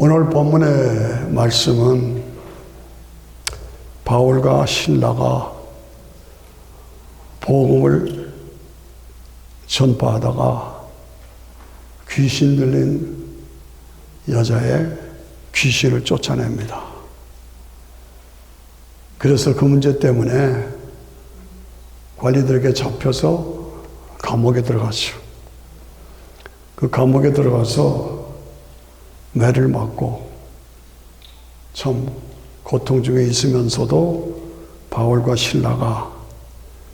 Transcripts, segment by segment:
오늘 본문의 말씀은 바울과 실라가 복음을 전파하다가 귀신 들린 여자의 귀신을 쫓아냅니다. 그래서 그 문제 때문에 관리들에게 잡혀서 감옥에 들어갔죠. 그 감옥에 들어가서 매를 맞고 참 고통 중에 있으면서도 바울과 실라가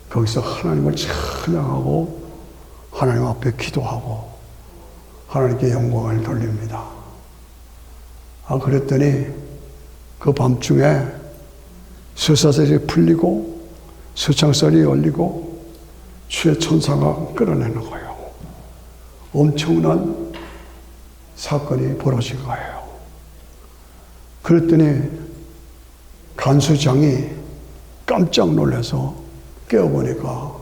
거기서 하나님을 찬양하고 하나님 앞에 기도하고 하나님께 영광을 돌립니다. 그랬더니 그 밤중에 쇠사슬이 풀리고 쇠창살이 열리고 주의 천사가 끌어내는 거예요. 엄청난 사건이 벌어진 거예요. 그랬더니 간수장이 깜짝 놀라서 깨어보니까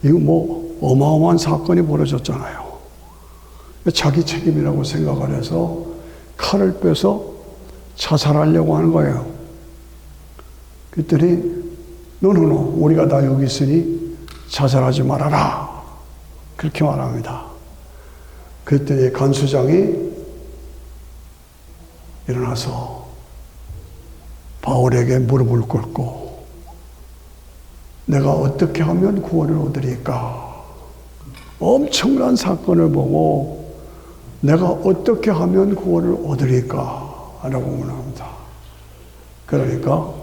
이거 뭐 어마어마한 사건이 벌어졌잖아요. 자기 책임이라고 생각을 해서 칼을 빼서 자살하려고 하는 거예요. 그랬더니 노노노 우리가 다 여기 있으니 자살하지 말아라 그렇게 말합니다. 그랬더니 간수장이 일어나서 바울에게 무릎을 꿇고 내가 어떻게 하면 구원을 얻으리까? 엄청난 사건을 보고 내가 어떻게 하면 구원을 얻으리까? 라고 문합니다. 그러니까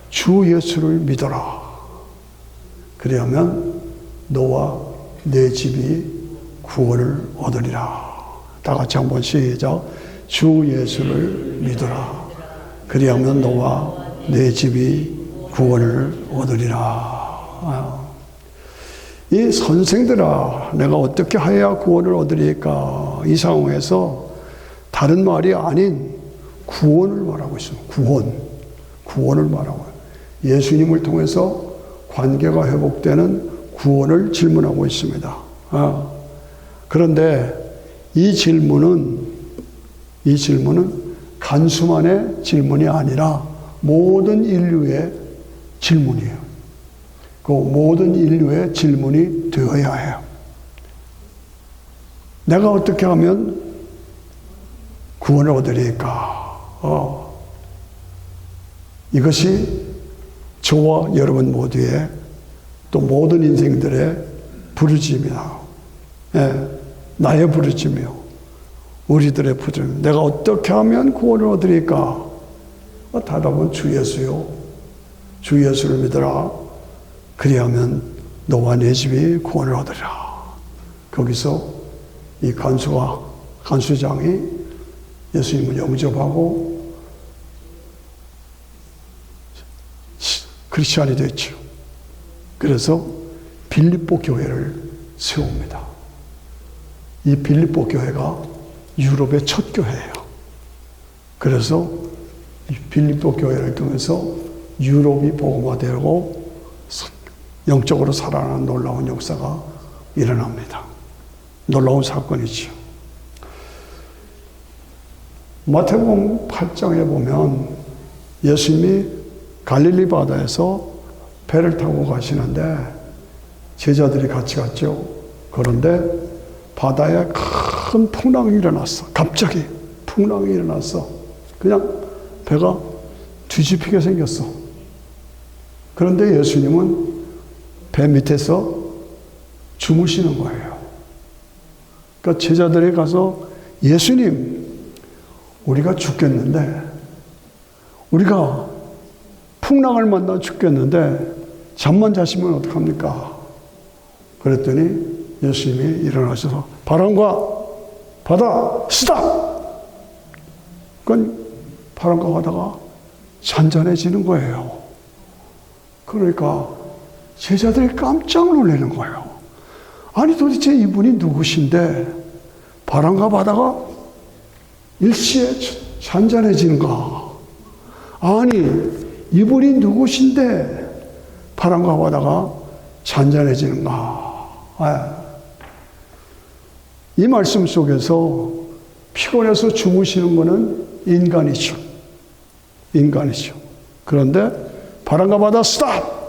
주 예수를 믿어라. 그리하면 너와 내 집이 구원을 얻으리라. 다 같이 한번 시작. 주 예수를 믿어라. 그리하면 너와 내 집이 구원을 얻으리라. 이 선생들아, 내가 어떻게 해야 구원을 얻으리까? 이 상황에서 다른 말이 아닌 구원을 말하고 있습니다. 구원을 말하고 예수님을 통해서 관계가 회복되는 구원을 질문하고 있습니다. 그런데 이 질문은 간수만의 질문이 아니라 모든 인류의 질문이에요. 그 모든 인류의 질문이 되어야 해요. 내가 어떻게 하면 구원을 얻으리까? 이것이 저와 여러분 모두의 또 모든 인생들의 부르짖음이다. 나의 부르짖음이요. 우리들의 부르짖음. 내가 어떻게 하면 구원을 얻으리까? 답은 주 예수요. 주 예수를 믿어라. 그리하면 너와 내 집이 구원을 얻으리라. 거기서 이 간수장이 예수님을 영접하고 크리스찬이 됐죠. 그래서 빌립보 교회를 세웁니다. 이 빌립보 교회가 유럽의 첫 교회예요. 그래서 이 빌립보 교회를 통해서 유럽이 복음화되고 영적으로 살아나는 놀라운 역사가 일어납니다. 놀라운 사건이죠. 마태복음 8장에 보면 예수님이 갈릴리 바다에서 배를 타고 가시는데 제자들이 같이 갔죠. 그런데 바다에 큰 풍랑이 일어났어. 갑자기 풍랑이 일어났어. 그냥 배가 뒤집히게 생겼어. 그런데 예수님은 배 밑에서 주무시는 거예요. 그러니까 제자들이 가서 예수님, 우리가 죽겠는데, 우리가 풍랑을 만나 죽겠는데 잠만 자시면 어떡합니까? 그랬더니 예수님이 일어나셔서 바람과 바다 스탑! 그건 바람과 바다가 잔잔해지는 거예요. 그러니까 제자들이 깜짝 놀라는 거예요. 아니 도대체 이분이 누구신데 바람과 바다가 일시에 잔잔해지는가? 아니 이분이 누구신데 바람과 바다가 잔잔해지는가? 이 말씀 속에서 피곤해서 주무시는 것은 인간이죠. 인간이죠. 그런데 바람과 바다 스탑!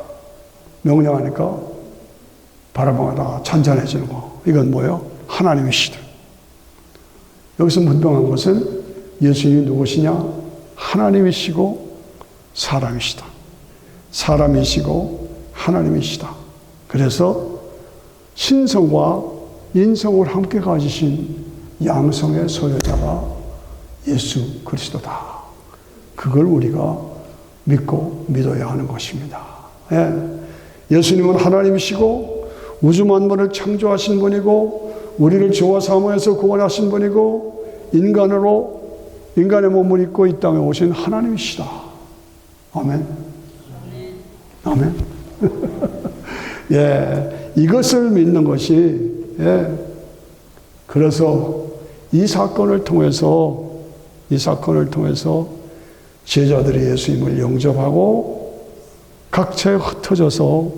명령하니까 바람과 바다가 잔잔해지는 거. 이건 뭐예요? 하나님이시다. 여기서 분명한 것은 예수님이 누구시냐? 하나님이시고 사람이시다. 사람이시고 하나님이시다. 그래서 신성과 인성을 함께 가지신 양성의 소유자가 예수 그리스도다. 그걸 우리가 믿고 믿어야 하는 것입니다. 예. 예수님은 하나님이시고 우주 만물을 창조하신 분이고 우리를 죄와 사망에서 구원하신 분이고 인간의 몸을 입고 이 땅에 오신 하나님이시다. 아멘. 아멘. 예, 이것을 믿는 것이, 예, 그래서 이 사건을 통해서 제자들이 예수님을 영접하고 각처에 흩어져서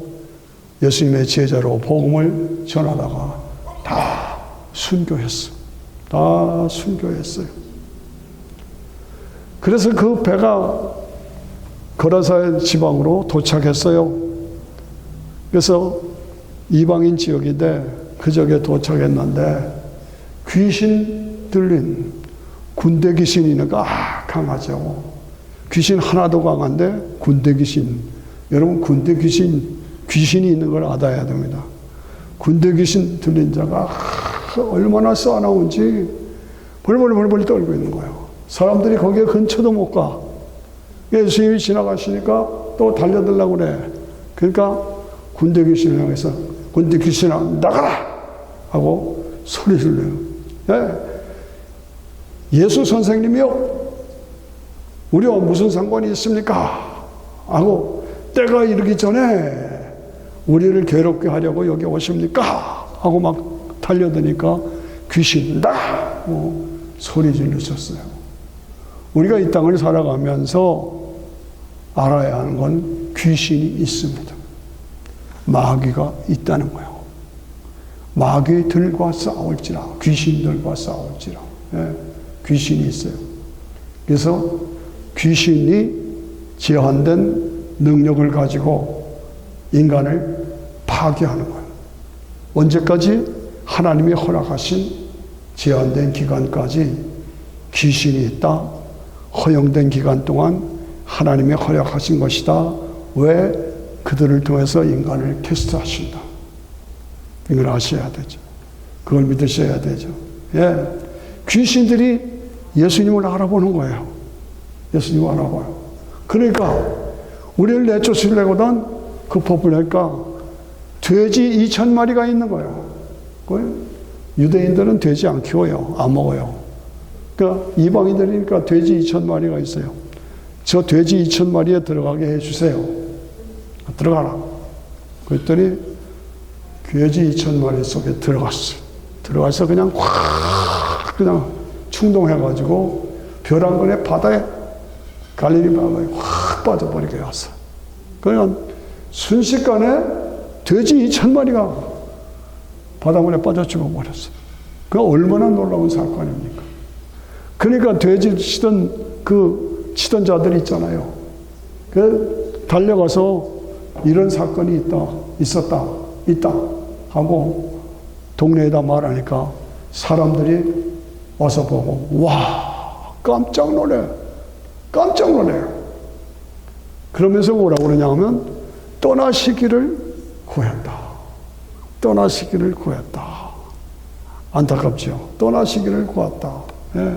예수님의 제자로 복음을 전하다가 다 순교했어. 다 순교했어요. 그래서 그 배가 거라사의 지방으로 도착했어요. 그래서 이방인 지역인데 그 지역에 도착했는데 귀신 들린 군대 귀신이 있는가 강하죠. 귀신 하나도 강한데 군대 귀신. 여러분 군대 귀신이 있는 걸 알아야 됩니다. 군대 귀신 들린 자가 얼마나 싸나운지 벌벌 떨고 있는 거예요. 사람들이 거기에 근처도 못 가. 예수님이 지나가시니까 또 달려들려고 그래. 그러니까 군대 귀신을 향해서 군대 귀신아 나가라! 하고 소리 질러요. 예. 예수 선생님이요. 우리와 무슨 상관이 있습니까? 하고 때가 이르기 전에 우리를 괴롭게 하려고 여기 오십니까? 하고 막 달려드니까 귀신 나! 소리 지르셨어요. 우리가 이 땅을 살아가면서 알아야 하는 건 귀신이 있습니다. 마귀가 있다는 거예요. 마귀들과 싸울지라, 귀신들과 싸울지라. 예, 귀신이 있어요. 그래서 귀신이 제한된 능력을 가지고 인간을 파괴하는 거예요. 언제까지? 하나님이 허락하신 제한된 기간까지 귀신이 있다. 허용된 기간 동안 하나님이 허락하신 것이다. 왜? 그들을 통해서 인간을 테스트하신다. 이걸 아셔야 되죠. 그걸 믿으셔야 되죠. 예. 귀신들이 예수님을 알아보는 거예요. 예수님을 알아봐요. 그러니까 우리를 내쫓으려고던 그 포플러니까 돼지 2,000마리가 있는 거예요. 유대인들은 돼지 안 키워요. 안 먹어요. 그러니까 이방인들이니까 돼지 2,000마리가 있어요. 저 돼지 2,000마리에 들어가게 해주세요. 들어가라. 그랬더니 돼지 2,000마리 속에 들어갔어요. 들어가서 그냥 확 그냥 충동해가지고 벼랑근의 바다에 갈릴리 바다에 확 빠져버리게 했어. 그러니까 순식간에 돼지 2,000마리가 바닷물에 빠져 죽어버렸어. 그게 얼마나 놀라운 사건입니까? 그러니까 돼지 치던 자들이 있잖아요. 그 달려가서 이런 사건이 있었다 하고 동네에다 말하니까 사람들이 와서 보고 와 깜짝 놀래. 그러면서 뭐라고 그러냐면 떠나시기를 구했다. 안타깝죠. 떠나시기를 구했다. 예.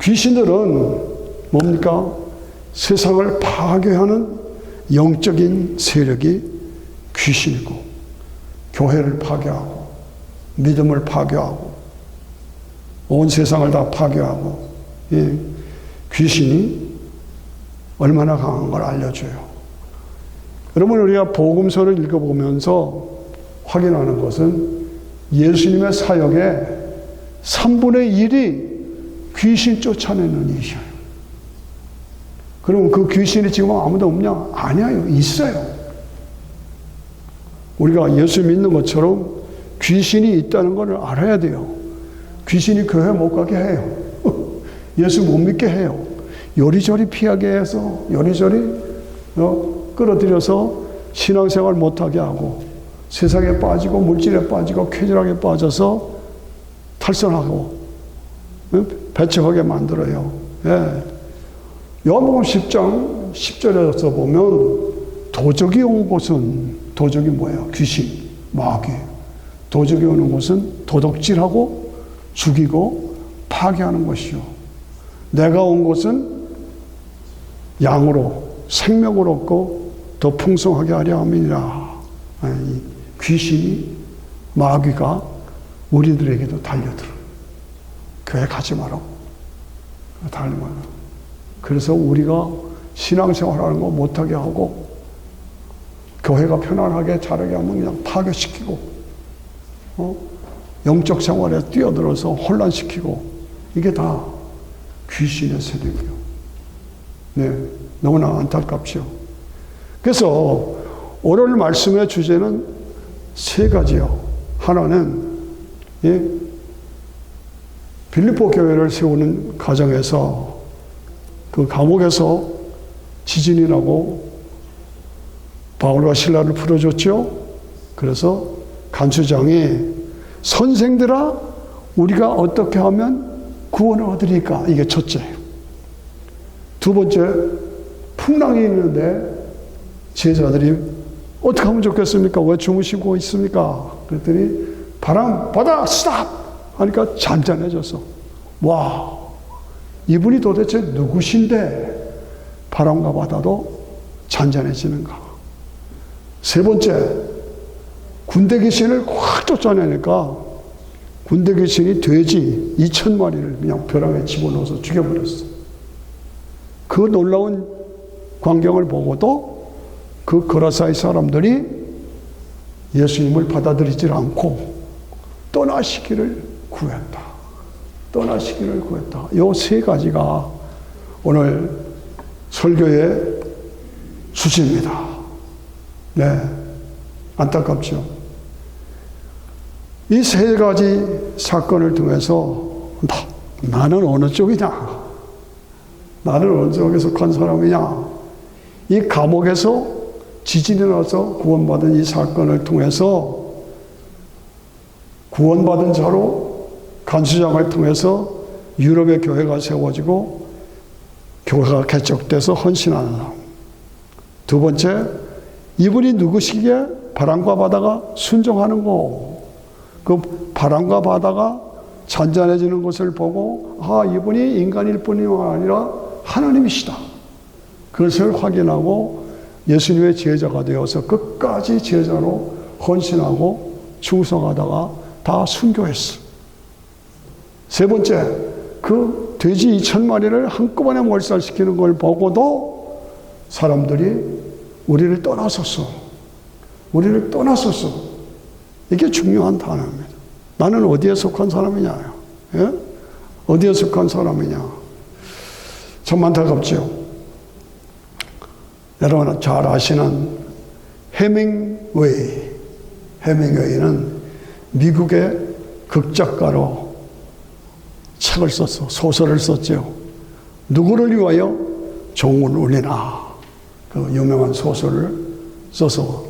귀신들은 뭡니까? 세상을 파괴하는 영적인 세력이 귀신이고 교회를 파괴하고 믿음을 파괴하고 온 세상을 다 파괴하고 예. 귀신이 얼마나 강한 걸 알려줘요. 여러분 우리가 복음서를 읽어보면서 확인하는 것은 예수님의 사역의 3분의 1이 귀신 쫓아내는 일이에요. 그럼 그 귀신이 지금 아무도 없냐? 아니에요. 있어요. 우리가 예수 믿는 것처럼 귀신이 있다는 것을 알아야 돼요. 귀신이 교회 못 가게 해요. 예수 못 믿게 해요. 요리조리 피하게 해서 요리조리 끌어들여서 신앙생활 못하게 하고 세상에 빠지고 물질에 빠지고 쾌락에 빠져서 탈선하고 배척하게 만들어요. 예. 요한복음 10장 10절에서 보면 도적이 온 곳은 도적이 뭐예요? 귀신, 마귀. 도적이 오는 곳은 도둑질하고 죽이고 파괴하는 것이요. 내가 온 곳은 양으로 생명을 얻고 더 풍성하게 하려 함이니라. 귀신이 마귀가 우리들에게도 달려들어. 교회 가지 마라. 달리 마라. 그래서 우리가 신앙생활하는 거 못하게 하고 교회가 편안하게 자라게 하면 그냥 파괴시키고 영적 생활에 뛰어들어서 혼란시키고 이게 다 귀신의 세력이요. 네, 너무나 안타깝죠. 그래서 오늘 말씀의 주제는 세 가지요. 하나는 빌립보 교회를 세우는 과정에서 그 감옥에서 지진이 나고 바울과 실라를 풀어줬죠. 그래서 간수장이 선생들아 우리가 어떻게 하면 구원을 얻으리까? 이게 첫째예요. 두 번째, 풍랑이 있는데 제자들이 어떻게 하면 좋겠습니까? 왜 주무시고 있습니까? 그랬더니 바람, 바다, 스탑! 하니까 잔잔해져서 와, 이분이 도대체 누구신데 바람과 바다도 잔잔해지는가? 세 번째, 군대 귀신을 확 쫓아내니까 군대 귀신이 돼지 2,000마리를 그냥 벼랑에 집어넣어서 죽여버렸어. 그 놀라운 광경을 보고도 그 거라사이 사람들이 예수님을 받아들이질 않고 떠나시기를 구했다. 떠나시기를 구했다. 이 세 가지가 오늘 설교의 주제입니다. 네, 안타깝죠. 이 세 가지 사건을 통해서 나는 어느 쪽이냐? 나는 어느 쪽에 속한 사람이냐? 이 감옥에서 지진이 나서 구원받은 이 사건을 통해서 구원받은 자로 간수장을 통해서 유럽의 교회가 세워지고 교회가 개척돼서 헌신하는 사람. 두 번째, 이분이 누구시기에 바람과 바다가 순종하는 거. 그 바람과 바다가 잔잔해지는 것을 보고 이분이 인간일 뿐이 아니라 하나님이시다. 그것을 확인하고 예수님의 제자가 되어서 끝까지 제자로 헌신하고 충성하다가 다 순교했어. 세 번째, 그 돼지 2,000마리를 한꺼번에 몰살시키는 걸 보고도 사람들이 우리를 떠났었어. 우리를 떠났었어. 이게 중요한 단어입니다. 나는 어디에 속한 사람이냐? 예? 어디에 속한 사람이냐? 참 안타깝죠. 여러분 잘 아시는 해밍웨이는 미국의 극작가로 책을 썼어. 소설을 썼죠. 누구를 위하여? 종을 울리나. 그 유명한 소설을 써서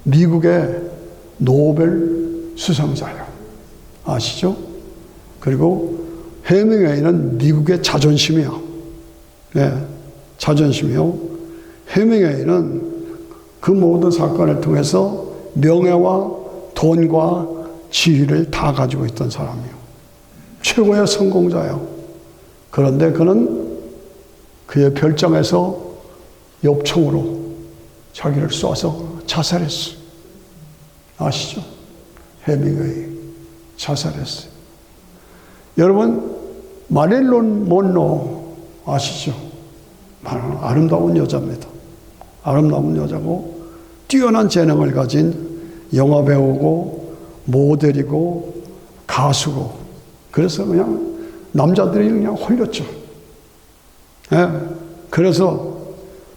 미국의 노벨 수상자예요. 아시죠? 그리고 해밍웨이는 미국의 자존심이야. 네, 자존심이요. 해밍웨이는 그 모든 사건을 통해서 명예와 돈과 지위를 다 가지고 있던 사람이에요. 최고의 성공자예요. 그런데 그는 그의 별장에서 엽총으로 자기를 쏴서 자살했어요. 아시죠? 해밍웨이 자살했어요. 여러분 마릴론 먼로 아시죠? 아름다운 여자입니다. 아름다운 여자고 뛰어난 재능을 가진 영화배우고 모델이고 가수고 그래서 그냥 남자들이 그냥 홀렸죠. 예. 그래서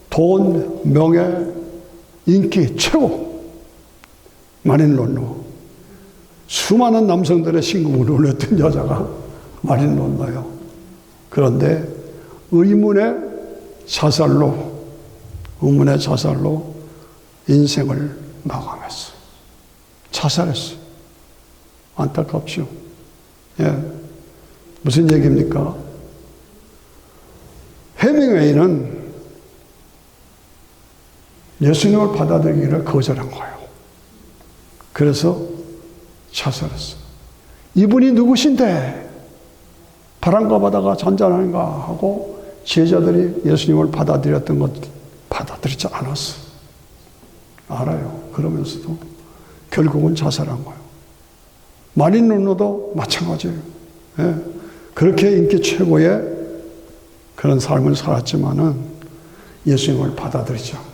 돈, 명예, 인기 최고 마릴론 먼로 수많은 남성들의 심금을 울렸던 여자가 마린 논노요. 그런데 의문의 자살로 인생을 마감했어요. 자살했어요. 안타깝죠. 예. 무슨 얘기입니까? 해밍웨이는 예수님을 받아들이기를 거절한 거예요. 그래서 자살했어요. 이분이 누구신데 바람과 바다가 잔잔한가 하고 제자들이 예수님을 받아들였던 것 받아들이지 않았어요. 알아요. 그러면서도 결국은 자살한 거예요. 마린 눈노도 마찬가지예요. 예. 그렇게 인기 최고의 그런 삶을 살았지만은 예수님을 받아들이지 않고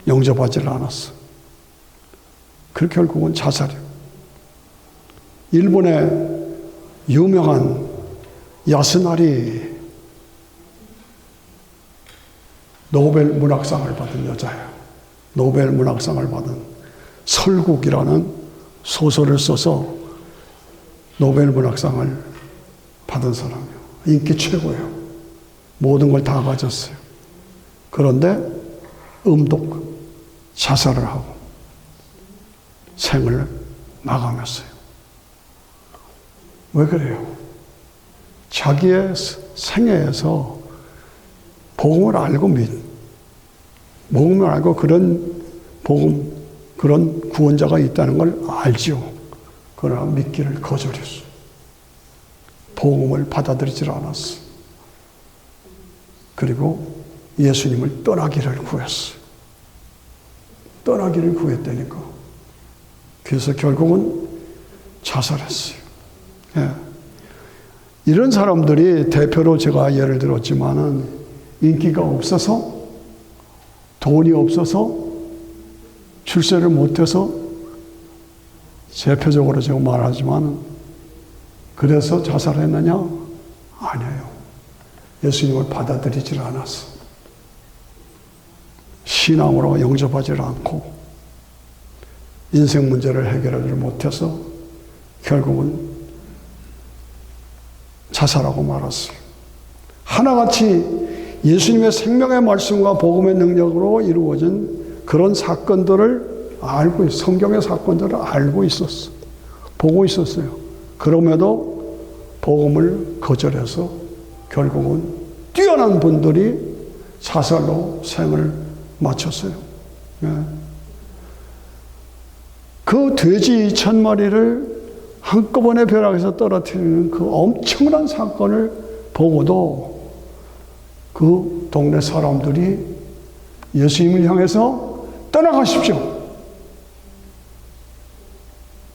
영접하지를 않았어. 그 결국은 자살이에요. 일본의 유명한 야스나리 노벨 문학상을 받은 여자예요. 노벨 문학상을 받은 설국이라는 소설을 써서 노벨 문학상을 받은 사람이에요. 인기 최고예요. 모든 걸 다 가졌어요. 그런데 자살을 하고 생을 마감했어요. 왜 그래요? 자기의 생애에서 복음을 알고 그런 구원자가 있다는 걸 알지요. 그러나 믿기를 거절했어요. 복음을 받아들이질 않았어요. 그리고 예수님을 떠나기를 구했어요. 떠나기를 구했다니까. 그래서 결국은 자살했어요. 예. 이런 사람들이 대표로 제가 예를 들었지만은 인기가 없어서, 돈이 없어서, 출세를 못해서, 대표적으로 제가 말하지만 그래서 자살했느냐? 아니에요. 예수님을 받아들이질 않았어. 신앙으로 영접하지 않고 인생 문제를 해결하지 못해서 결국은 자살하고 말았어요. 하나같이 예수님의 생명의 말씀과 복음의 능력으로 이루어진 그런 사건들을 성경의 사건들을 알고 있었어. 보고 있었어요. 그럼에도 복음을 거절해서 결국은 뛰어난 분들이 자살로 생을 마쳤어요. 예. 그 돼지 2,000마리를 한꺼번에 벼락에서 떨어뜨리는 그 엄청난 사건을 보고도 그 동네 사람들이 예수님을 향해서 떠나가십시오.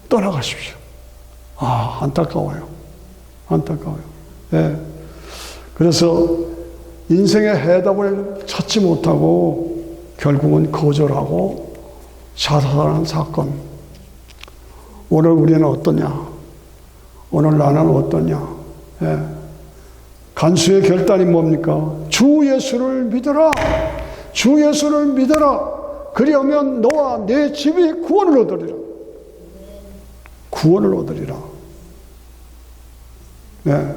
떠나가십시오. 안타까워요. 안타까워요. 예. 그래서 인생의 해답을 찾지 못하고 결국은 거절하고 자살하는 사건. 오늘 우리는 어떠냐? 오늘 나는 어떠냐? 예. 간수의 결단이 뭡니까? 주 예수를 믿어라. 주 예수를 믿어라. 그리하면 너와 내 집이 구원을 얻으리라. 구원을 얻으리라. 네.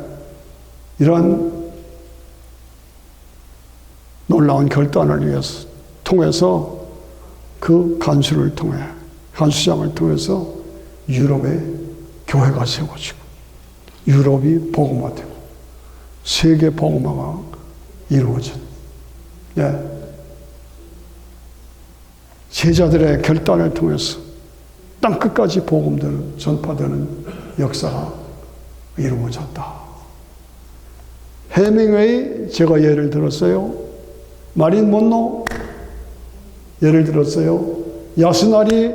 이러한 놀라운 결단을 통해서 그 간수장을 통해서 유럽의 교회가 세워지고 유럽이 복음화되고 세계 복음화가 이루어진 제자들의 결단을 통해서 땅끝까지 복음들 전파되는 역사가 이루어졌다. 해밍웨이 제가 예를 들었어요. 마린 몬로 예를 들었어요. 야스나리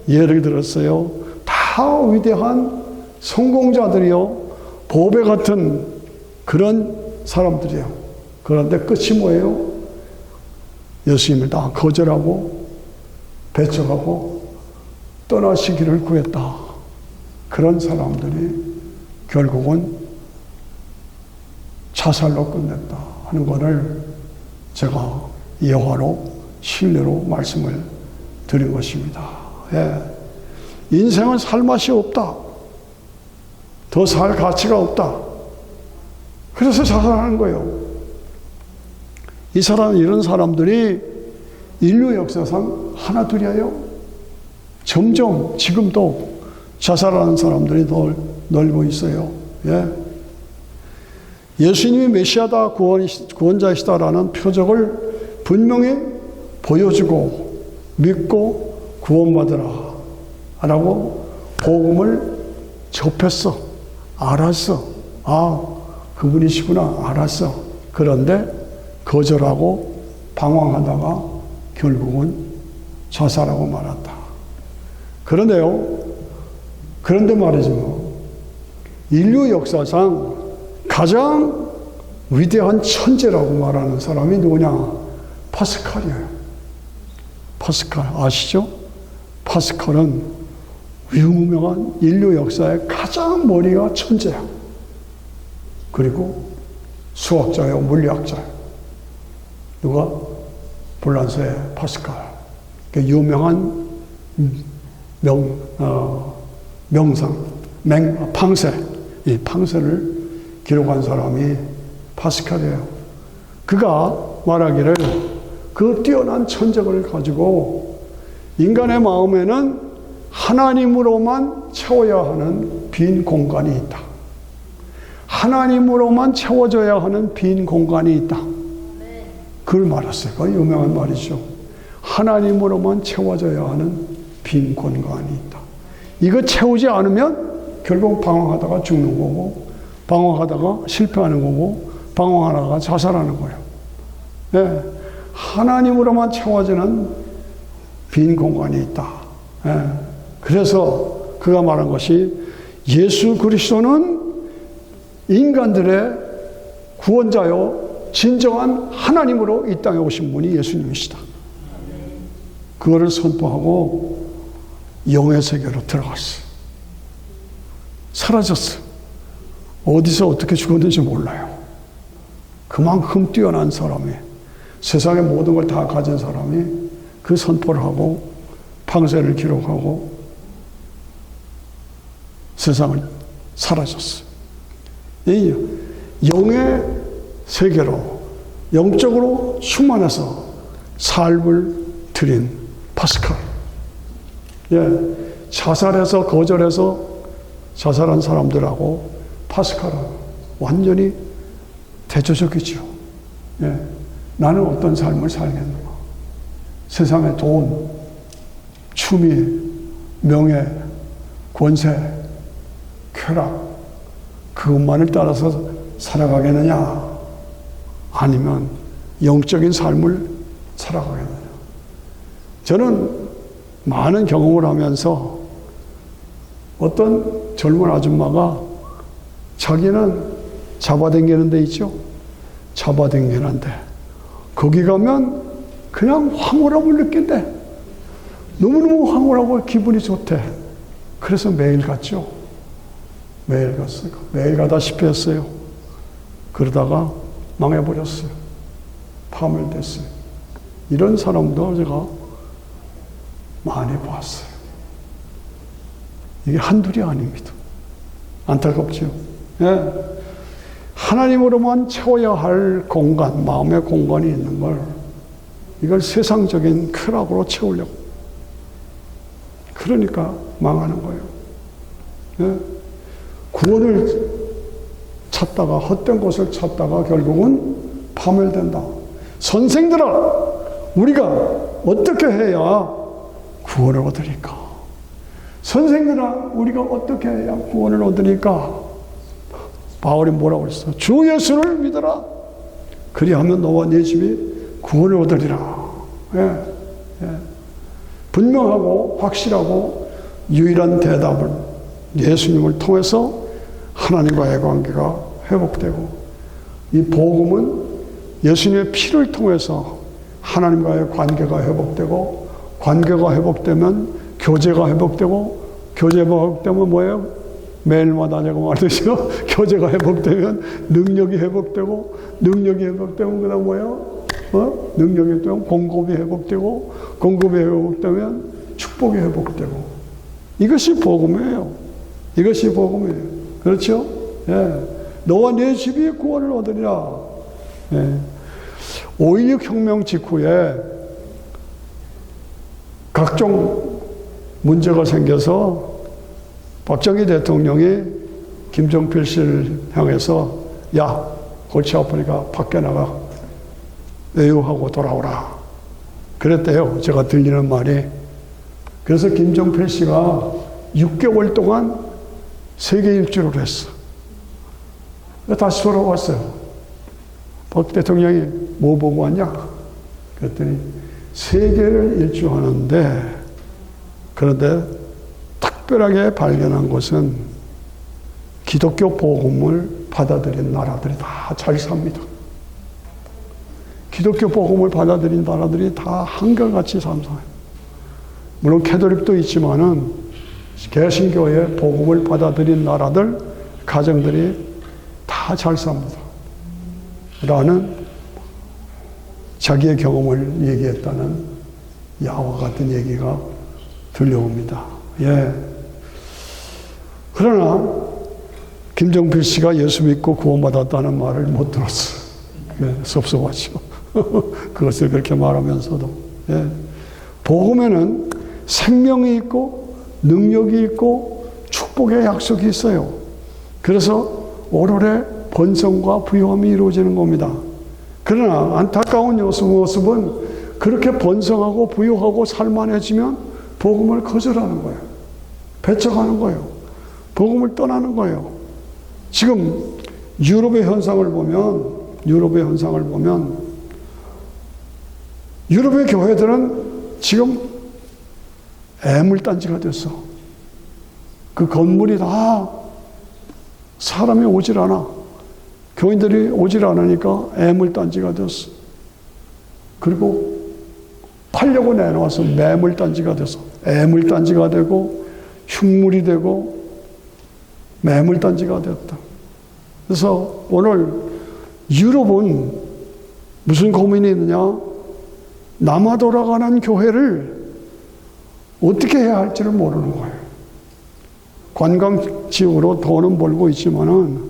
예를 들었어요. 다 위대한 성공자들이요. 보배 같은 그런 사람들이에요. 그런데 끝이 뭐예요? 예수님을 다 거절하고 배척하고 떠나시기를 구했다. 그런 사람들이 결국은 자살로 끝냈다 하는 것을 제가 예화로 신뢰로 말씀을 드린 것입니다. 예. 인생은 살 맛이 없다. 더 살 가치가 없다. 그래서 자살하는 거예요. 이런 사람들이 인류 역사상 하나 둘이에요. 점점 지금도 자살하는 사람들이 늘고 있어요. 예. 예수님이 메시아다, 구원자이시다라는 표적을 분명히 보여주고 믿고 구원받으라 라고 복음을 접했어. 알았어. 아, 그분이시구나. 알았어. 그런데 거절하고 방황하다가 결국은 자살하고 말았다. 그런데 말이죠. 인류 역사상 가장 위대한 천재라고 말하는 사람이 누구냐? 파스칼이에요. 파스칼 아시죠? 파스칼은 유명한 인류 역사의 가장 머리가 천재야. 그리고 수학자요, 물리학자요. 누가? 볼란서의 파스칼. 유명한 팡세. 이 팡세를 기록한 사람이 파스칼이에요. 그가 말하기를 그 뛰어난 천적을 가지고 인간의 마음에는 하나님으로만 채워야 하는 빈 공간이 있다. 하나님으로만 채워져야 하는 빈 공간이 있다. 그걸 말했어요. 그 유명한 말이죠. 하나님으로만 채워져야 하는 빈 공간이 있다. 이거 채우지 않으면 결국 방황하다가 죽는 거고, 방황하다가 실패하는 거고, 방황하다가 자살하는 거예요. 네. 하나님으로만 채워지는 빈 공간이 있다. 네. 그래서 그가 말한 것이 예수 그리스도는 인간들의 구원자요 진정한 하나님으로 이 땅에 오신 분이 예수님이시다. 그거를 선포하고 영의 세계로 들어갔어요. 사라졌어요. 어디서 어떻게 죽었는지 몰라요. 그만큼 뛰어난 사람이, 세상의 모든 걸 다 가진 사람이 그 선포를 하고 팡세를 기록하고 세상을 사라졌어요. 이 영의 세계로 영적으로 충만해서 삶을 드린 파스칼. 예, 자살해서 거절해서 자살한 사람들하고 파스칼은 완전히 대조적이죠. 예, 나는 어떤 삶을 살겠는가? 세상의 돈, 취미, 명예, 권세, 쾌락, 그것만을 따라서 살아가겠느냐? 아니면 영적인 삶을 살아가겠느냐? 저는 많은 경험을 하면서 어떤 젊은 아줌마가 자기는 잡아당기는 데 있죠? 잡아당기는데 거기 가면 그냥 황홀함을 느낀대. 너무너무 황홀하고 기분이 좋대. 그래서 매일 갔죠. 매일 갔어요. 매일 가다시피 했어요. 그러다가 망해버렸어요. 파멸됐어요. 이런 사람도 제가 많이 봤어요. 이게 한둘이 아닙니다. 안타깝죠. 예. 하나님으로만 채워야 할 공간, 마음의 공간이 있는 걸 이걸 세상적인 쾌락으로 채우려고. 그러니까 망하는 거예요. 예. 구원을 찾다가 헛된 곳을 찾다가 결국은 파멸된다. 선생들아, 우리가 어떻게 해야 구원을 얻으리까? 선생들아, 우리가 어떻게 해야 구원을 얻으리까? 바울이 뭐라고 그랬어? 주 예수를 믿어라. 그리하면 너와 네 집이 구원을 얻으리라. 예, 예. 분명하고 확실하고 유일한 대답을 예수님을 통해서 하나님과의 관계가 회복되고, 이 복음은 예수님의 피를 통해서 하나님과의 관계가 회복되고, 관계가 회복되면 교제가 회복되고, 교제가 회복되면 뭐예요? 매일마다 제가 말했죠. 교제가 회복되면 능력이 회복되고, 능력이 회복되면 그다음 뭐예요? 능력이 회복되면 공급이 회복되고, 공급이 회복되면 축복이 회복되고. 이것이 복음이에요. 이것이 복음이에요. 그렇죠? 예. 너와 네 집이 구원을 얻으리라. 예. 5.16 혁명 직후에 각종 문제가 생겨서 박정희 대통령이 김종필 씨를 향해서 야, 골치 아프니까 밖에 나가 외유하고 돌아오라. 그랬대요. 제가 들리는 말이. 그래서 김종필 씨가 6개월 동안 세계 일주를 했어. 다시 돌아왔어요. 박 대통령이 뭐 보고 왔냐? 그랬더니 세계를 일주하는데, 그런데 특별하게 발견한 것은 기독교 복음을 받아들인 나라들이 다 잘 삽니다. 기독교 복음을 받아들인 나라들이 다 한결같이 살아요. 물론 캐톨릭도 있지만은 개신교의 복음을 받아들인 나라들, 가정들이 다 잘 삽니다. 라는 자기의 경험을 얘기했다는 야와 같은 얘기가 들려옵니다. 예. 그러나 김종필 씨가 예수 믿고 구원받았다는 말을 못 들었어. 예, 섭섭하죠. 그것을 그렇게 말하면서도. 예. 복음에는 생명이 있고 능력이 있고 축복의 약속이 있어요. 그래서 오로래 번성과 부유함이 이루어지는 겁니다. 그러나 안타까운 모습은 그렇게 번성하고 부유하고 살만해지면 복음을 거절하는 거예요. 배척하는 거예요. 복음을 떠나는 거예요. 지금 유럽의 현상을 보면 유럽의 교회들은 지금 애물단지가 됐어. 그 건물이 다 사람이 오질 않아. 교인들이 오질 않으니까 애물단지가 됐어. 그리고 팔려고 내놓아서 매물단지가 돼서 애물단지가 되고 흉물이 되고 매물단지가 되었다. 그래서 오늘 유럽은 무슨 고민이 있느냐? 남아 돌아가는 교회를 어떻게 해야 할지를 모르는 거예요. 관광지역으로 돈은 벌고 있지만은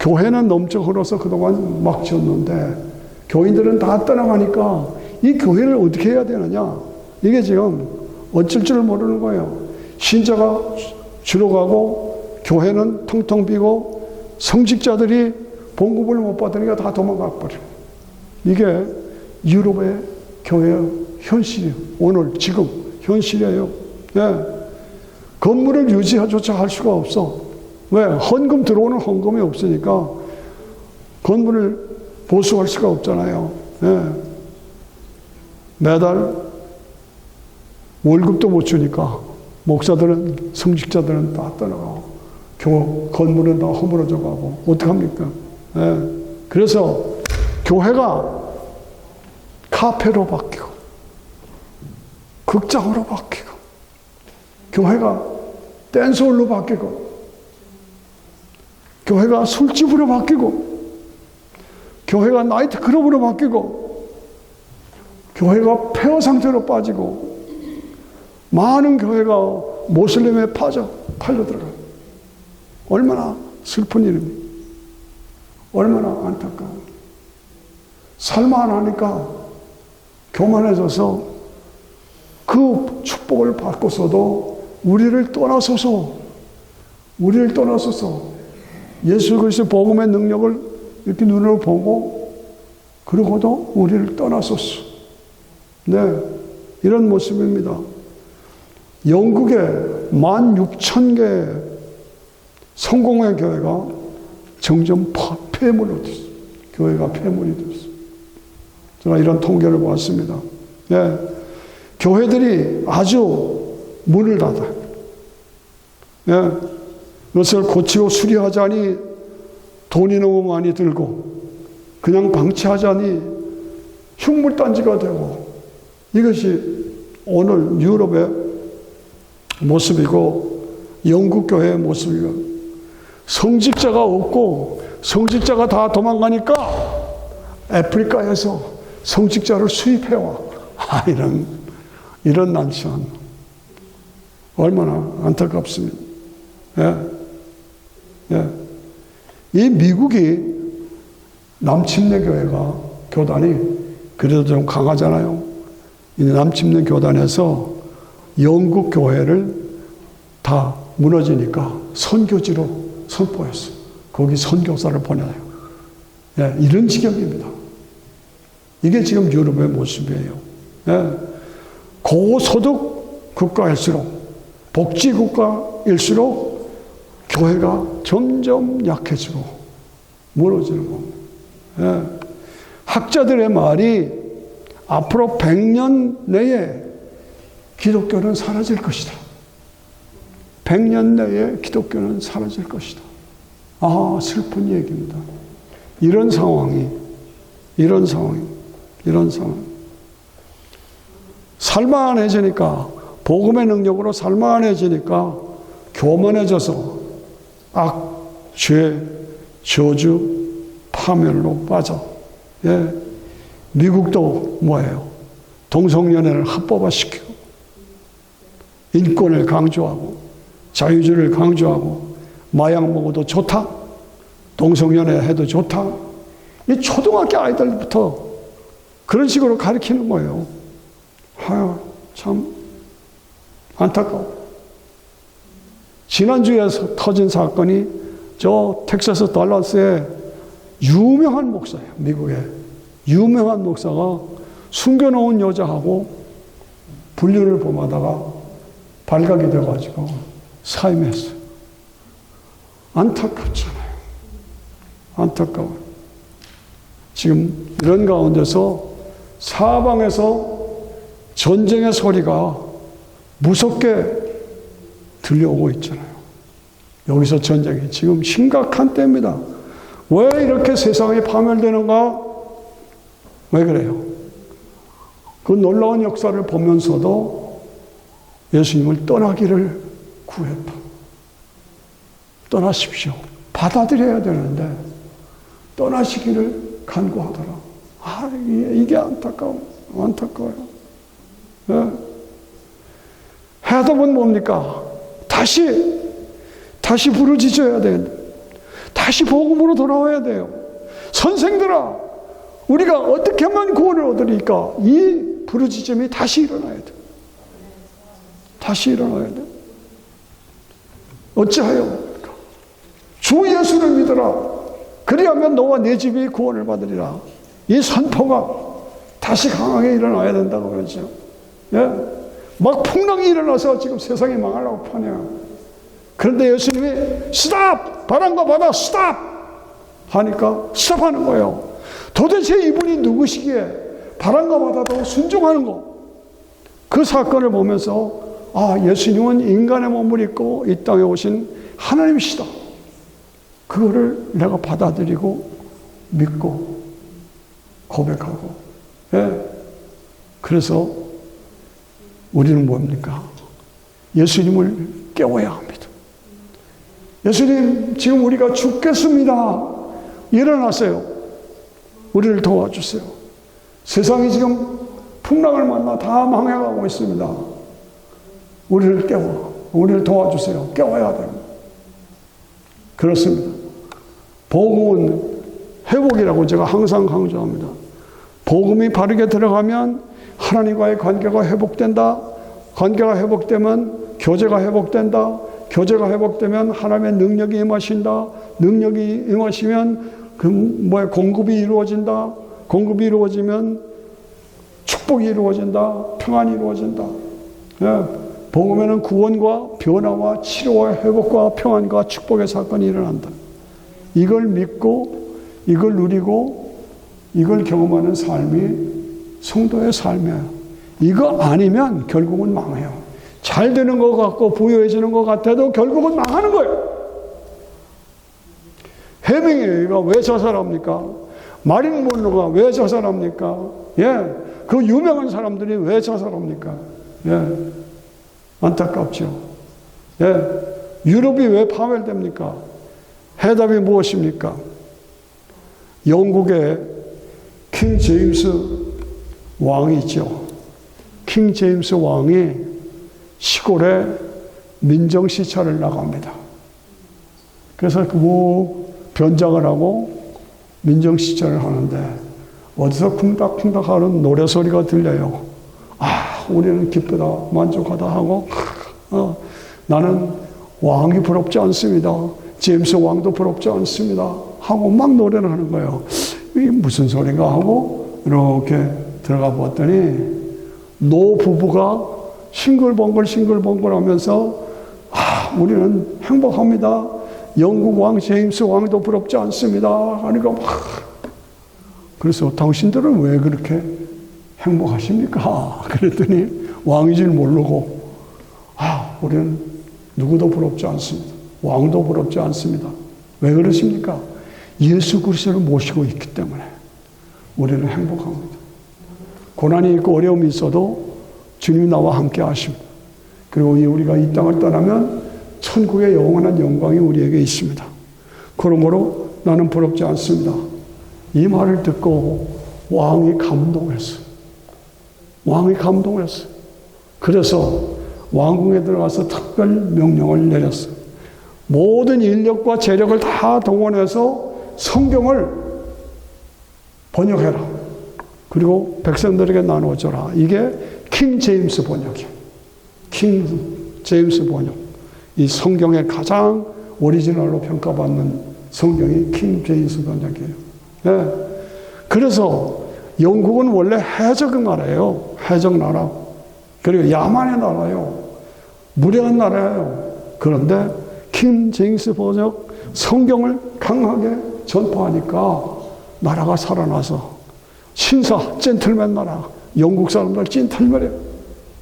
교회는 넘쳐 흘러서 그동안 막 지었는데 교인들은 다 떠나가니까 이 교회를 어떻게 해야 되느냐? 이게 지금 어쩔 줄 모르는 거예요. 신자가 줄어가고 교회는 텅텅 비고 성직자들이 봉급을 못 받으니까 다 도망가 버려요. 이게 유럽의 교회 현실이에요. 오늘 지금 현실이에요. 예. 건물을 유지조차 할 수가 없어. 왜? 헌금 들어오는 헌금이 없으니까 건물을 보수할 수가 없잖아요. 예. 매달 월급도 못 주니까 목사들은, 성직자들은 다 떠나가고 건물은 다 허물어져 가고 어떡합니까? 예. 그래서 교회가 카페로 바뀌고 극장으로 바뀌고 교회가 댄스홀로 바뀌고 교회가 술집으로 바뀌고 교회가 나이트클럽으로 바뀌고 교회가 폐허 상태로 빠지고 많은 교회가 모슬림에 팔려 들어가요. 얼마나 슬픈 일입니까? 얼마나 안타까워. 살만하니까 교만해져서 그 축복을 받고서도 우리를 떠나서서 예수 그리스도의 복음의 능력을 이렇게 눈으로 보고 그러고도 우리를 떠나섰어. 네, 이런 모습입니다. 영국에 16,000개 성공의 교회가 점점 폐물로 됐어. 교회가 폐물이 됐어. 제가 이런 통계를 보았습니다. 네, 교회들이 아주 문을 닫아요. 네, 그것을 고치고 수리하자니 돈이 너무 많이 들고 그냥 방치하자니 흉물단지가 되고 이것이 오늘 유럽의 모습이고 영국 교회의 모습이고 성직자가 없고 성직자가 다 도망가니까 아프리카에서 성직자를 수입해와. 이런 난처한 얼마나 안타깝습니다. 예. 예. 이 미국이 남침내 교회가 교단이 그래도 좀 강하잖아요. 이 남침내 교단에서 영국 교회를 다 무너지니까 선교지로 선포했어요. 거기 선교사를 보내요. 예, 이런 지경입니다. 이게 지금 유럽의 모습이에요. 예, 고소득 국가일수록, 복지국가일수록 교회가 점점 약해지고 무너지는 겁니다. 예, 학자들의 말이 앞으로 100년 내에 기독교는 사라질 것이다. 100년 내에 기독교는 사라질 것이다. 아, 슬픈 얘기입니다. 이런 상황. 살만해지니까, 복음의 능력으로 살만해지니까 교만해져서 악, 죄, 저주, 파멸로 빠져. 예. 미국도 뭐예요? 동성연애를 합법화시키고, 인권을 강조하고, 자유주의를 강조하고, 마약 먹어도 좋다? 동성연애 해도 좋다? 이 초등학교 아이들부터 그런 식으로 가르치는 거예요. 아유, 참 안타까워. 지난주에 터진 사건이 저 텍사스 달라스의 유명한 목사예요. 미국의 유명한 목사가 숨겨놓은 여자하고 불륜을 범하다가 발각이 돼가지고 사임했어요. 안타깝잖아요. 안타까워요. 지금 이런 가운데서 사방에서 전쟁의 소리가 무섭게 들려오고 있잖아요. 여기서 전쟁이 지금 심각한 때입니다. 왜 이렇게 세상이 파멸되는가? 왜 그래요? 그 놀라운 역사를 보면서도 예수님을 떠나기를 구했다. 떠나십시오. 받아들여야 되는데 떠나시기를 간구하더라. 아, 이게 안타까워요. 네. 해답은 뭡니까? 다시 부르짖어야 돼. 다시 복음으로 돌아와야 돼요. 선생들아, 우리가 어떻게 하면 구원을 얻으리까? 이 부르짖음이 다시 일어나야 돼. 다시 일어나야 돼. 어찌하여 주 예수를 믿어라. 그리하면 너와 네 집이 구원을 받으리라. 이 선포가 다시 강하게 일어나야 된다고 그러죠. 예? 막 풍랑이 일어나서 지금 세상이 망하려고 파네요. 그런데 예수님이 스탑! 바람과 바다 스탑! 하니까 스탑하는 거예요. 도대체 이분이 누구시기에 바람과 바다도 순종하는 거. 그 사건을 보면서 아, 예수님은 인간의 몸을 입고 이 땅에 오신 하나님이시다. 그거를 내가 받아들이고 믿고 고백하고. 예. 그래서 우리는 뭡니까? 예수님을 깨워야 합니다. 예수님, 지금 우리가 죽겠습니다. 일어나세요. 우리를 도와주세요. 세상이 지금 풍랑을 만나 다 망해가고 있습니다. 우리를 깨워. 우리를 도와주세요. 깨워야 됩니다. 그렇습니다. 복음은 회복이라고 제가 항상 강조합니다. 복음이 바르게 들어가면 하나님과의 관계가 회복된다. 관계가 회복되면 교제가 회복된다. 교제가 회복되면 하나님의 능력이 임하신다. 능력이 임하시면 공급이 이루어진다. 공급이 이루어지면 축복이 이루어진다. 평안이 이루어진다. 예. 복음에는 구원과 변화와 치료와 회복과 평안과 축복의 사건이 일어난다. 이걸 믿고 이걸 누리고 이걸 경험하는 삶이 성도의 삶이에요. 이거 아니면 결국은 망해요. 잘 되는 것 같고 부유해지는 것 같아도 결국은 망하는 거예요. 해밍웨이가 왜 자살합니까? 마린 monroe가 왜 자살합니까? 예, 그 유명한 사람들이 왜 자살합니까? 예, 안타깝죠. 예, 유럽이 왜 파멸됩니까? 해답이 무엇입니까? 영국의 킹 제임스 왕이 있죠. 킹 제임스 왕이 시골에 민정시찰을 나갑니다. 그래서 그 변장을 하고 민정시전을 하는데 어디서 쿵닥쿵닥 하는 노래소리가 들려요. 아, 우리는 기쁘다, 만족하다 하고, 나는 왕이 부럽지 않습니다. 제임스 왕도 부럽지 않습니다. 하고 막 노래를 하는 거예요. 이게 무슨 소리인가 하고 이렇게 들어가 봤더니 노 부부가 싱글벙글 하면서 우리는 행복합니다. 영국 왕 제임스 왕도 부럽지 않습니다. 하니까 막 그래서 당신들은 왜 그렇게 행복하십니까? 그랬더니 왕인 줄 모르고 우리는 누구도 부럽지 않습니다. 왕도 부럽지 않습니다. 왜 그러십니까? 예수 그리스도를 모시고 있기 때문에 우리는 행복합니다. 고난이 있고 어려움이 있어도 주님이 나와 함께 하십니다. 그리고 우리가 이 땅을 떠나면 천국의 영원한 영광이 우리에게 있습니다. 그러므로 나는 부럽지 않습니다. 이 말을 듣고 왕이 감동했어요. 왕이 감동했어요. 그래서 왕궁에 들어가서 특별 명령을 내렸어요. 모든 인력과 재력을 다 동원해서 성경을 번역해라. 그리고 백성들에게 나눠줘라. 이게 킹 제임스 번역이에요. 킹 제임스 번역. 이 성경의 가장 오리지널로 평가받는 성경이 킹 제임스 번역이에요. 네. 그래서 영국은 원래 해적 나라예요. 해적 나라. 그리고 야만의 나라예요. 무례한 나라예요. 그런데 킹 제임스 번역 성경을 강하게 전파하니까 나라가 살아나서 신사, 젠틀맨 나라, 영국 사람들 젠틀맨이에요.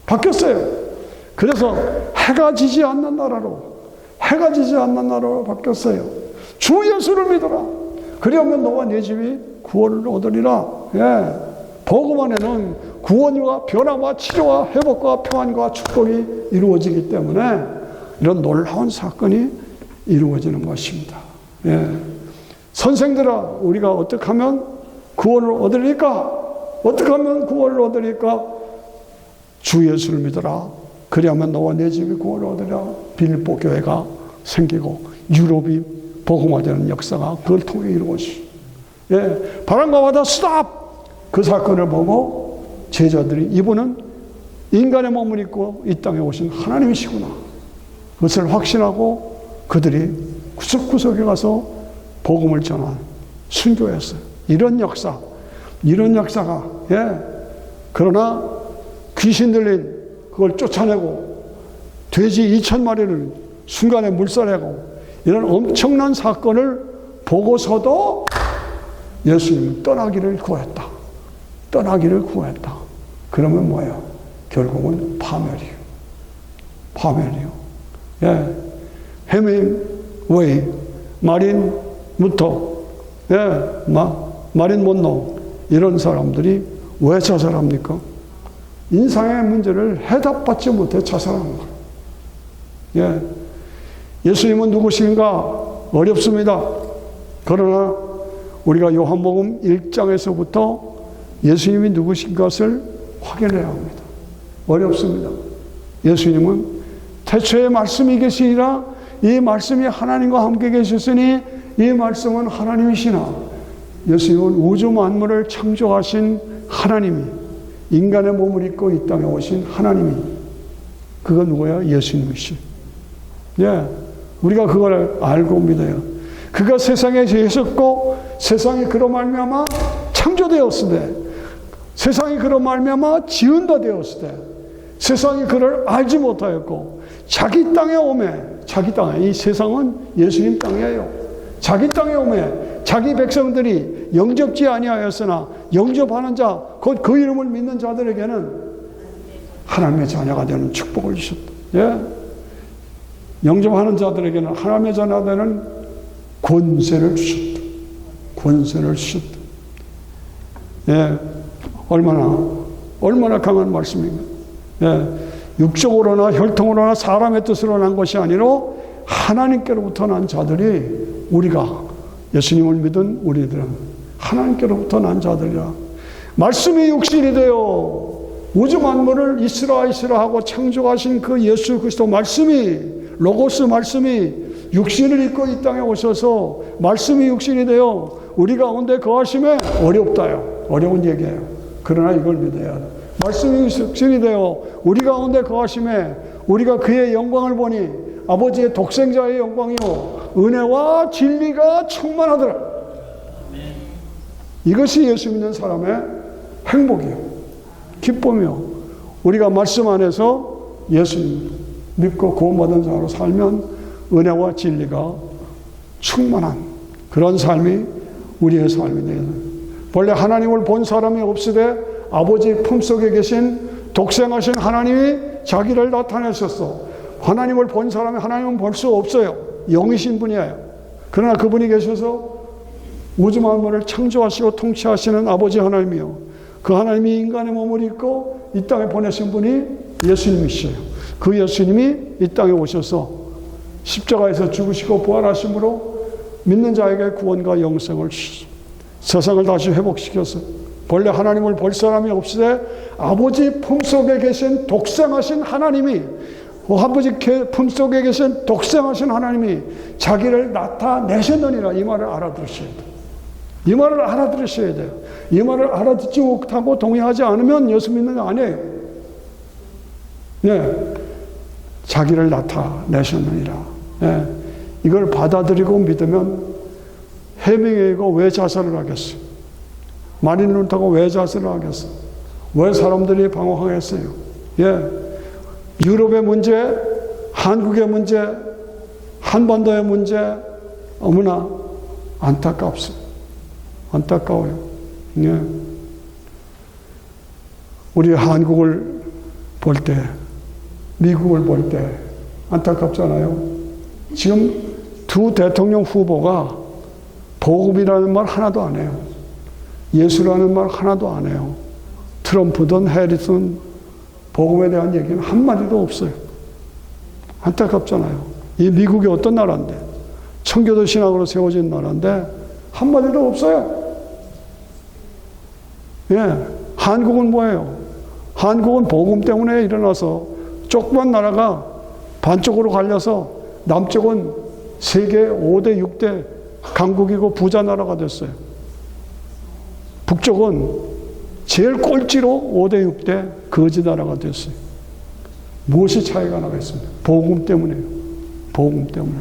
바뀌었어요. 그래서 해가 지지 않는 나라로 바뀌었어요. 주 예수를 믿어라. 그리하면 너와 네 집이 구원을 얻으리라. 예. 복음 안에는 구원과 변화와 치료와 회복과 평안과 축복이 이루어지기 때문에 이런 놀라운 사건이 이루어지는 것입니다. 예. 선생들아, 우리가 어떻게 하면 구원을 얻으리까? 어떻게 하면 구원을 얻으리까? 주 예수를 믿어라. 그리하면 너와 내 집이 구원을 얻으리라. 빌립보 교회가 생기고 유럽이 복음화되는 역사가 그걸 통해 이루어지죠. 예. 바람과 바다 스탑! 그 사건을 보고 제자들이 이분은 인간의 몸을 입고 이 땅에 오신 하나님이시구나. 그것을 확신하고 그들이 구석구석에 가서 복음을 전한 순교했어요. 이런 역사가, 예. 그러나 귀신 들린 그걸 쫓아내고 돼지 2,000마리를 순간에 물살하고 이런 엄청난 사건을 보고서도 예수님은 떠나기를 구했다. 그러면 뭐예요? 결국은 파멸이요. 예. 헤밍웨이, 마린 무터, 예. 마린 monroe 이런 사람들이 왜 자살합니까? 인생의 문제를 해답받지 못해 자살하는 거예요. 예. 예수님은 누구신가? 어렵습니다. 그러나 우리가 요한복음 1장에서부터 예수님이 누구신 것을 확인해야 합니다. 어렵습니다. 예수님은 태초에 말씀이 계시니라 이 말씀이 하나님과 함께 계셨으니 이 말씀은 하나님이시나 예수님은 우주 만물을 창조하신 하나님이 인간의 몸을 입고 이 땅에 오신 하나님이 그가 누구야? 예수님이시. 예, 우리가 그걸 알고 믿어요. 그가 세상에 계셨고 세상이 그로 말미암아 창조되었으되 세상이 그로 말미암아 지은다 되었으되 세상이 그를 알지 못하였고 자기 땅에 오매 자기 땅에 이 세상은 예수님 땅이에요. 자기 땅에 오매 자기 백성들이 영접지 아니하였으나 영접하는 자 곧 그 이름을 믿는 자들에게는 하나님의 자녀가 되는 축복을 주셨다. 예? 영접하는 자들에게는 하나님의 자녀가 되는 권세를 주셨다. 예, 얼마나 강한 말씀인가. 예, 육적으로나 혈통으로나 사람의 뜻으로 난 것이 아니라 하나님께로부터 난 자들이 우리가 예수님을 믿은 우리들은 하나님께로부터 난 자들이라. 말씀이 육신이 되어 우주 만물을 있으라 하고 창조하신 그 예수 그리스도 말씀이 로고스 말씀이 육신을 입고 이 땅에 오셔서 말씀이 육신이 되어 우리 가운데 거하심에 어렵다요. 어려운 얘기예요. 그러나 이걸 믿어야 돼. 말씀이 육신이 되어 우리 가운데 거하심에 우리가 그의 영광을 보니 아버지의 독생자의 영광이요 은혜와 진리가 충만하더라. 이것이 예수 믿는 사람의 행복이요 기쁨이요. 우리가 말씀 안에서 예수님 믿고 구원받은 자로 살면 은혜와 진리가 충만한 그런 삶이 우리의 삶이 되어야 됩니다. 본래 하나님을 본 사람이 없으되 아버지 품속에 계신 독생하신 하나님이 자기를 나타내셨어. 하나님을 본 사람이 하나님은 볼 수 없어요. 영이신 분이에요. 그러나 그분이 계셔서 우주 만물을 창조하시고 통치하시는 아버지 하나님이요. 그 하나님이 인간의 몸을 입고 이 땅에 보내신 분이 예수님이시에요. 그 예수님이 이 땅에 오셔서 십자가에서 죽으시고 부활하심으로 믿는 자에게 구원과 영생을 주시고 세상을 다시 회복시켜서 본래 하나님을 볼 사람이 없으되 아버지 품속에 계신 독생하신 하나님이 아버지 품속에 계신 독생하신 하나님이 자기를 나타내셨느니라. 이 말을 알아들으셔야 돼요. 이 말을 알아들으셔야 돼요. 이 말을 알아듣지 못하고 동의하지 않으면 예수 믿는 거 아니에요. 네. 자기를 나타내셨느니라. 네. 이걸 받아들이고 믿으면 해밍웨이가 왜 자살을 하겠어요? 마린 루터가 왜 자살을 하겠어요? 왜 사람들이 방황했어요? 예. 유럽의 문제, 한국의 문제, 한반도의 문제 너무나 안타깝습니다. 안타까워요. 예. 우리 한국을 볼 때, 미국을 볼 때 안타깝잖아요. 지금 두 대통령 후보가 복음이라는 말 하나도 안 해요. 예수라는 말 하나도 안 해요. 트럼프든 해리슨 복음에 대한 얘기는 한마디도 없어요. 안타깝잖아요. 이 미국이 어떤 나라인데, 청교도 신학으로 세워진 나라인데 한마디도 없어요. 예, 한국은 뭐예요? 한국은 복음 때문에 일어나서 조그만 나라가 반쪽으로 갈려서 남쪽은 세계 5대 6대 강국이고 부자 나라가 됐어요. 북쪽은 제일 꼴찌로 5대 6대 거지 나라가 됐어요. 무엇이 차이가 나겠습니까? 복음 때문에요. 복음 때문에.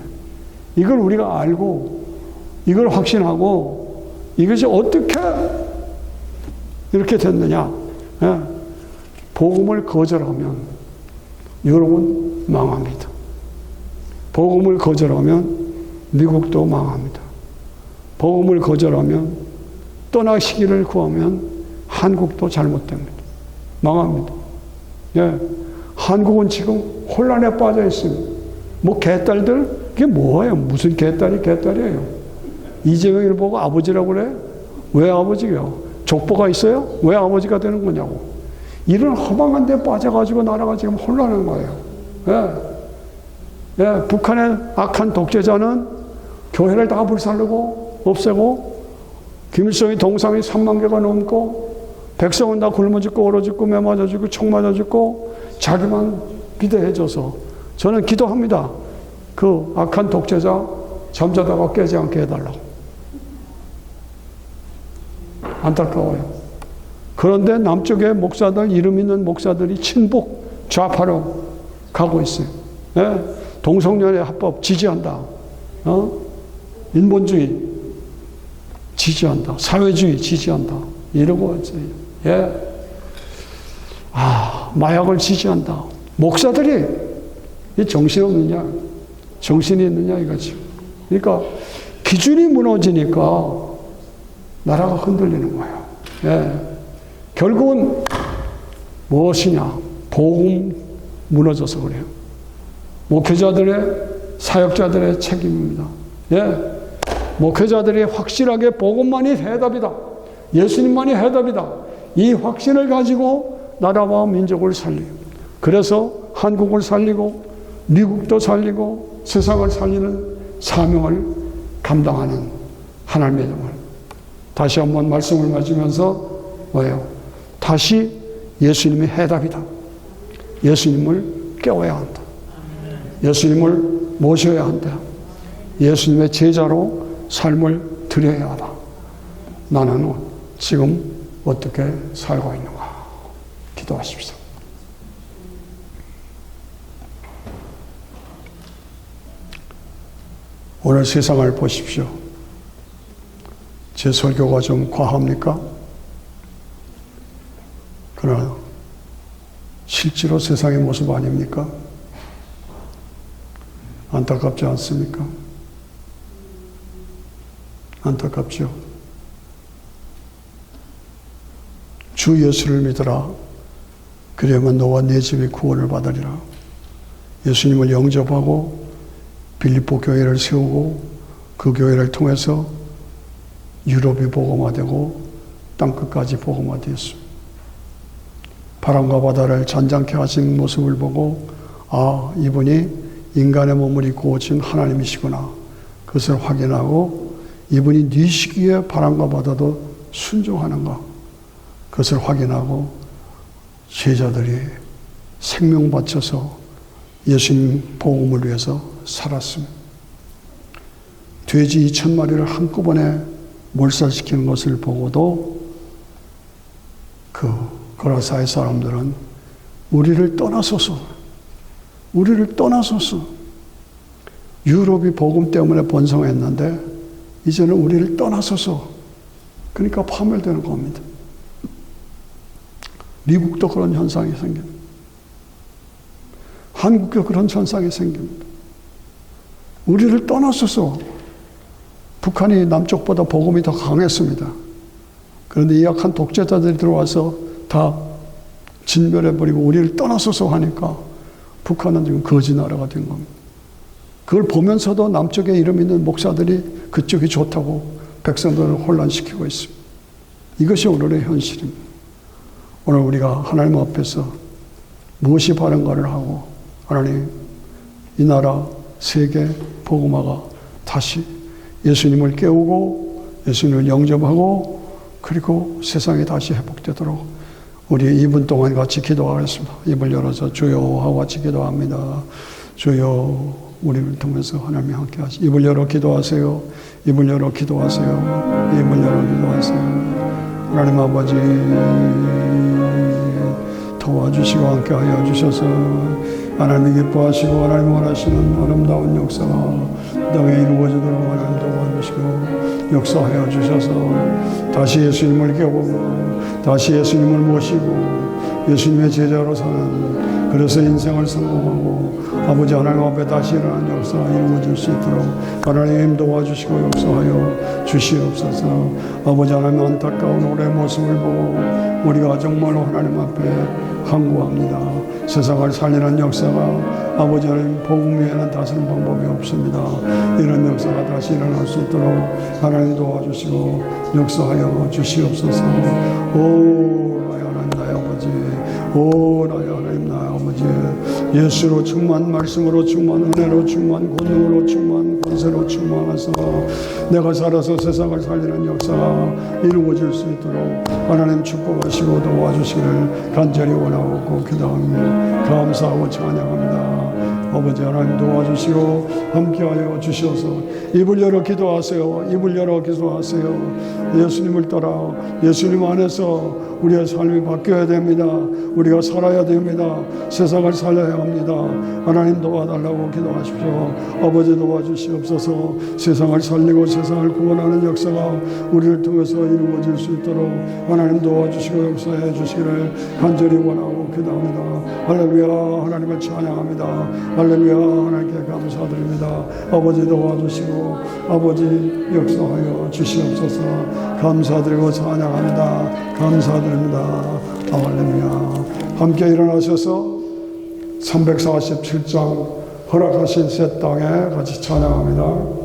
이걸 우리가 알고 이걸 확신하고 이것이 어떻게 이렇게 됐느냐. 예. 복음을 거절하면 여러분 망합니다. 복음을 거절하면 미국도 망합니다. 복음을 거절하면 떠나시기를 구하면 한국도 잘못됩니다. 망합니다. 예. 한국은 지금 혼란에 빠져 있습니다. 뭐 개딸들? 이게 뭐예요? 무슨 개딸이 개딸이에요? 이재명을 보고 아버지라고 그래? 왜 아버지요? 족보가 있어요? 왜 아버지가 되는 거냐고. 이런 허망한 데 빠져가지고 나라가 지금 혼란한 거예요. 예. 예. 북한의 악한 독재자는 교회를 다 불살르고 없애고 김일성이 동상이 3만 개가 넘고 백성은 다 굶어 죽고 얼어 죽고 매 맞아 죽고 총 맞아 죽고 자기만 비대해져서 저는 기도합니다. 그 악한 독재자 잠자다가 깨지 않게 해달라고. 안타까워요. 그런데 남쪽의 목사들, 이름 있는 목사들이 친북 좌파로 가고 있어요. 네? 동성연애 합법 지지한다. 인본주의 지지한다. 사회주의 지지한다. 이러고 있어요. 예. 마약을 지지한다. 목사들이 이 정신없느냐, 정신이 있느냐 이거죠. 그러니까 기준이 무너지니까 나라가 흔들리는 거예요. 예. 결국은 무엇이냐? 복음 무너져서 그래요. 목회자들의, 사역자들의 책임입니다. 예. 목회자들이 확실하게 복음만이 해답이다. 예수님만이 해답이다. 이 확신을 가지고 나라와 민족을 살리고, 그래서 한국을 살리고 미국도 살리고 세상을 살리는 사명을 감당하는 하나님의 정말. 다시 한번 말씀을 맞으면서 뭐예요? 다시 예수님이 해답이다. 예수님을 깨워야 한다. 예수님을 모셔야 한다. 예수님의 제자로 삶을 드려야 하다. 나는 지금 어떻게 살고 있는가? 기도하십시오. 오늘 세상을 보십시오. 제 설교가 좀 과합니까? 그러나 실제로 세상의 모습 아닙니까? 안타깝지 않습니까? 안타깝죠. 주 예수를 믿어라. 그러면 너와 네 집이 구원을 받으리라. 예수님을 영접하고 빌립보 교회를 세우고 그 교회를 통해서 유럽이 복음화되고 땅끝까지 복음화되었습니다. 바람과 바다를 잔잔케 하신 모습을 보고 아, 이분이 인간의 몸을 입고 오신 하나님이시구나. 그것을 확인하고 이분이 네 시기에 바람과 바다도 순종하는가. 그것을 확인하고 제자들이 생명 바쳐서 예수님 복음을 위해서 살았습니다. 돼지 2,000마리를 한꺼번에 몰살시키는 것을 보고도 그 고라사의 사람들은 우리를 떠나소서 유럽이 복음 때문에 번성했는데 이제는 우리를 떠나소서. 그러니까 파멸되는 겁니다. 미국도 그런 현상이 생깁니다. 한국도 그런 현상이 생깁니다. 우리를 떠나소서. 북한이 남쪽보다 복음이 더 강했습니다. 그런데 이 약한 독재자들이 들어와서 다 진멸해버리고 우리를 떠나소서 하니까 북한은 지금 거지 나라가 된 겁니다. 그걸 보면서도 남쪽에 이름 있는 목사들이 그쪽이 좋다고 백성들을 혼란시키고 있습니다. 이것이 오늘의 현실입니다. 오늘 우리가 하나님 앞에서 무엇이 바른가를 하고 하나님 이 나라 세계 복음화가 다시 예수님을 깨우고 예수님을 영접하고 그리고 세상이 다시 회복되도록 우리 2분 동안 같이 기도하겠습니다. 입을 열어서 주여 하고 같이 기도합니다. 주여 우리를 통해서 하나님이 함께 하시. 입을 열어 기도하세요. 입을 열어 기도하세요. 입을 열어 기도하세요. 하나님 아버지 도와주시고 함께 하여 주셔서 하나님이 기뻐하시고 하나님 원하시는 아름다운 역사가 땅에 이루어지도록 하나님 도와주시고 역사하여 주셔서 다시 예수님을 깨우고 다시 예수님을 모시고 예수님의 제자로 사는 그래서 인생을 성공하고 아버지 하나님 앞에 다시 일어나는 역사가 이루어질 수 있도록 하나님 도와주시고 역사하여 주시옵소서. 아버지 하나님 안타까운 올해의 모습을 보고 우리가 정말로 하나님 앞에 항구합니다. 세상을 살리는 역사가 아버지 하나님 복음 외에는 다스리는 방법이 없습니다. 이런 역사가 다시 일어날 수 있도록 하나님 도와주시고 역사하여 주시옵소서. 오 나의 하나님 나의 아버지 오 나의 하나님 나의 아버지 예수로 충만 말씀으로 충만 은혜로 충만 권능으로 충만 권세로 충만해서 내가 살아서 세상을 살리는 역사가 이루어질 수 있도록 하나님 축복하시고 도와주시기를 간절히 원하고 기도합니다. 감사하고 찬양합니다. 아버지 하나님 도와주시고 함께하여 주셔서 입을 열어 기도하세요. 입을 열어 기도하세요. 예수님을 따라 예수님 안에서 우리의 삶이 바뀌어야 됩니다. 우리가 살아야 됩니다. 세상을 살려야 합니다. 하나님 도와달라고 기도하십시오. 아버지 도와주시옵소서. 세상을 살리고 세상을 구원하는 역사가 우리를 통해서 이루어질 수 있도록 하나님 도와주시고 역사해 주시기를 간절히 원하고 기도합니다. 할렐루야 하나님을 찬양합니다. 할렐루야 하나님께 감사드립니다. 아버지 도와주시고 아버지 역사하여 주시옵소서. 감사드리고 찬양합니다. 감사드립니다. 할렐루야. 함께 일어나셔서 347장 허락하신 새 땅에 같이 찬양합니다.